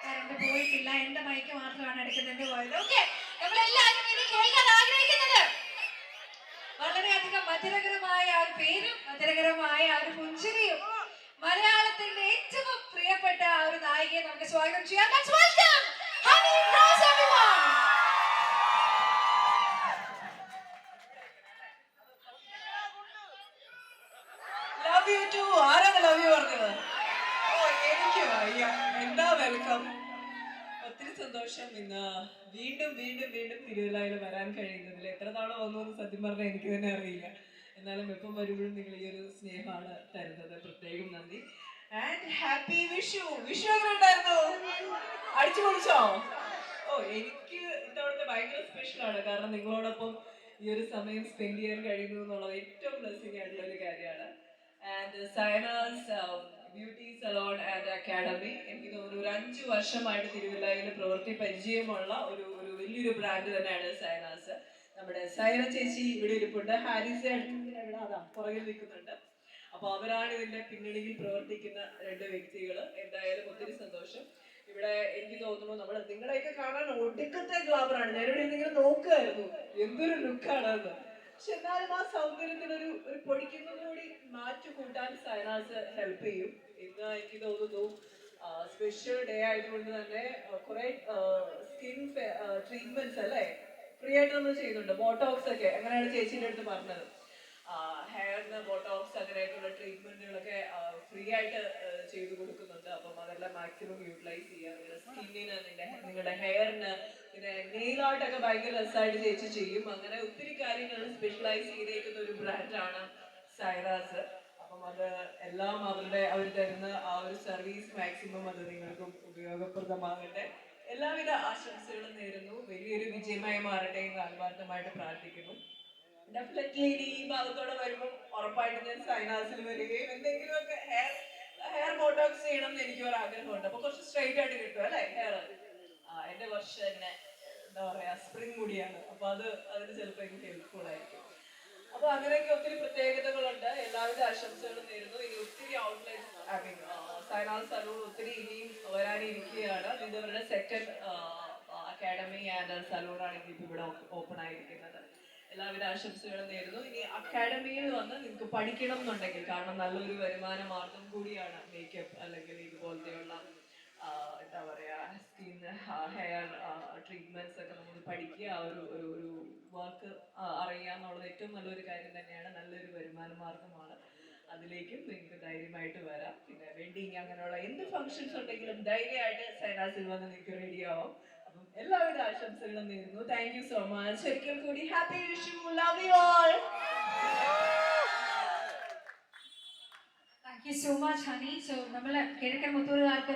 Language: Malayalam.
കറണ്ട് പോയിട്ടില്ല, എന്റെ മൈക്ക് മാത്രമാണ് എടുക്കുന്നതിന്റെ പോയത്. ഓക്കെ, നമ്മളെല്ലാവരും ഇനി കേൾക്കാൻ ആഗ്രഹിക്കുന്നത് വളരെയധികം മധുരകരമായ ആ ഒരു പേരും മധുരകരമായ ആ ഒരു പുഞ്ചിരിയും മലയാളത്തിന്റെ ഏറ്റവും പ്രിയപ്പെട്ട ആ ഒരു നായികയെ നമുക്ക് സ്വാഗതം ചെയ്യാം. Let's welcome Honey Rose, everyone. Love you too. ആരാണ് ലവ് യു പറഞ്ഞത്? ഓ, എനിക്ക് വയ്യ. എന്താ വെൽക്കം. ഒത്തിരി സന്തോഷം ഇന്ന് വീണ്ടും വീണ്ടും വീണ്ടും തിരുവല്ലയിൽ വരാൻ കഴിയുന്നതിൽ. എത്ര തവണ വന്നു എന്ന് സത്യം പറഞ്ഞാൽ എനിക്ക് തന്നെ അറിയില്ല. എന്നാലും എപ്പം വരുമ്പോഴും നിങ്ങൾ ഈ ഒരു സ്നേഹമാണ് തരുന്നത്. പ്രത്യേകം നന്ദി. And happy Vishu. വിഷു എങ്ങനെ ഉണ്ടായിരുന്നു? അടിച്ചു പൊളിച്ചോ? ഓ, എനിക്ക് ഇത്തവണത്തെ ഭയങ്കര സ്പെഷ്യലാണ്. കാരണം നിങ്ങളോടൊപ്പം ഈ ഒരു സമയം സ്പെൻഡ് ചെയ്യാൻ കഴിയുന്നു എന്നുള്ളത് ഏറ്റവും ബ്ലെസ്സിങ് ആയിട്ടുള്ള ഒരു കാര്യമാണ്. And Sainas beauty salon and academy, എനിക്ക് തോന്നുന്നു ഒരു 5 വർഷമായിട്ട് തിരുവല്ലയിൽ പ്രവൃത്തി പരിചയമുള്ള ഒരു ഒരു വലിയൊരു ബ്രാൻഡ് തന്നെയാണ് സൈനാസ്. നമ്മുടെ സൈന ചേച്ചി ഇവിടെ ഇരിപ്പുണ്ട്. ഹാരിസ് ഇവിടെ അതാ പുറകിൽ നിൽക്കുന്നുണ്ട്. അപ്പൊ അവരാണ് ഇതിന്റെ പിന്നണിയിൽ പ്രവർത്തിക്കുന്ന 2 വ്യക്തികൾ. എന്തായാലും ഒത്തിരി സന്തോഷം. ഇവിടെ എനിക്ക് തോന്നുന്നു നമ്മൾ നിങ്ങളെയൊക്കെ കാണാൻ ഒടുക്കത്തെ ഗ്ലാമറാണ്. ഞാനിവിടെ എന്തെങ്കിലും നോക്കുമായിരുന്നു, എന്തൊരു ലുക്കാണ് എന്ന്. പക്ഷെ എന്നാലും ആ സൗന്ദര്യത്തിനൊരു ഒരു പൊടിക്കുന്നതുകൂടി മാറ്റി കൂട്ടാൻ സൈനാസ് ഹെൽപ്പ് ചെയ്യും. ഇന്ന് എനിക്ക് തോന്നുന്നു സ്പെഷ്യൽ ഡേ ആയതുകൊണ്ട് തന്നെ കുറെ സ്കിൻ ട്രീറ്റ്മെന്റ്സ് അല്ലേ ഫ്രീ ആയിട്ട് നമ്മൾ ചെയ്യുന്നുണ്ട്. ബോട്ടോക്സ് ഒക്കെ അങ്ങനെയാണ് ചേച്ചിയുടെ അടുത്ത് പറഞ്ഞത്. ഹെയറിന് ബോട്ടോക്സ് അങ്ങനെയായിട്ടുള്ള ട്രീറ്റ്മെന്റുകളൊക്കെ ഫ്രീ ആയിട്ട് ചെയ്തു കൊടുക്കുന്നുണ്ട്. അപ്പം അതെല്ലാം മാക്സിമം യൂട്ടിലൈസ് ചെയ്യുക. നിങ്ങളുടെ സ്കിന്നിന്, നിങ്ങളുടെ ഹെയറിന്, പിന്നെ നെയിൽ ആർട്ടൊക്കെ ഭയങ്കര രസമായിട്ട് ചേച്ചി ചെയ്യും. അങ്ങനെ ഒത്തിരി കാര്യങ്ങൾ സ്പെഷ്യലൈസ് ചെയ്തേക്കുന്ന ഒരു ബ്രാൻഡാണ് സൈനാസ്. അപ്പം അത് എല്ലാം അവർ തരുന്ന ആ ഒരു സർവീസ് മാക്സിമം അത് നിങ്ങൾക്കും ഉപയോഗപ്രദമാകട്ടെ. എല്ലാവിധ ആശംസകളും നേരുന്നു. വലിയൊരു വിജയമായി മാറട്ടെ എന്ന് ആത്മാർത്ഥമായിട്ട് പ്രാർത്ഥിക്കുന്നു. ഡെഫിനറ്റ്ലി ഇനി ഈ ഭാഗത്തോടെ വരുമ്പോൾ ഉറപ്പായിട്ടും ഞാൻ സൈനാസിൽ വരികയും എന്തെങ്കിലുമൊക്കെ ഹെയർ ബോട്ടോക്സ് ചെയ്യണം എന്ന് എനിക്ക് ഒരു ആഗ്രഹമുണ്ട്. അപ്പൊ കുറച്ച് സ്ട്രെയിറ്റ് ആയിട്ട് കിട്ടും അല്ലെ ഹെയർ. എന്റെ കുറച്ച് തന്നെ എന്താ പറയാ സ്പ്രിംഗ് മുടിയാണ്. അപ്പൊ അതിന് ചിലപ്പോൾ എനിക്ക് ഹെൽപ്ഫുൾ ആയിരിക്കും. അപ്പൊ അങ്ങനെയൊക്കെ ഒത്തിരി പ്രത്യേകതകളുണ്ട്. എല്ലാവിധ ആശംസകളും നേരുന്നു. ഇനി ഒത്തിരി ഔട്ട്ലെറ്റ്സ് സൈനാസ് സലൂൺ ഒത്തിരി ഇനിയും വരാനിരിക്കുകയാണ്. ഇത് അവരുടെ സെക്കൻഡ് അക്കാഡമി ആൻഡ് സലൂണാണ് ഇപ്പൊ ഇവിടെ ഓപ്പൺ ആയിരിക്കുന്നത്. എല്ലാവിധ ആശംസകളും നേരുന്നു. ഇനി അക്കാഡമിയിൽ വന്ന് നിങ്ങൾക്ക് പഠിക്കണം എന്നുണ്ടെങ്കിൽ, കാരണം നല്ലൊരു വരുമാന മാർഗം കൂടിയാണ് മേക്കപ്പ് അല്ലെങ്കിൽ ഇതുപോലത്തെയുള്ള എന്താ പറയാ സ്കിൻ ഹെയർ ട്രീറ്റ്മെന്റ്സ് ഒക്കെ നമ്മൾ പഠിക്കുക. ഒരു ഒരു ഒരു വർക്ക് അറിയുക എന്നുള്ളത് ഏറ്റവും നല്ലൊരു കാര്യം തന്നെയാണ്. നല്ലൊരു വരുമാന മാർഗമാണ്. അതിലേക്കും നിങ്ങൾക്ക് ധൈര്യമായിട്ട് വരാം. പിന്നെ വെഡിങ് അങ്ങനെയുള്ള എന്ത് ഫംഗ്ഷൻസ് ഉണ്ടെങ്കിലും ധൈര്യമായിട്ട് സൈനാസിൽ വന്ന് നിങ്ങൾക്ക് റെഡി ആവാം. അപ്പം എല്ലാവിധ ആശംസകളും നേരുന്നു. Thank you so much. ഒരിക്കൽ കൂടി happy Vishu. Love you all. Thank you so much, honey. So, നമ്മള് കിഴക്കൻ മുത്തൂറുകാർക്ക്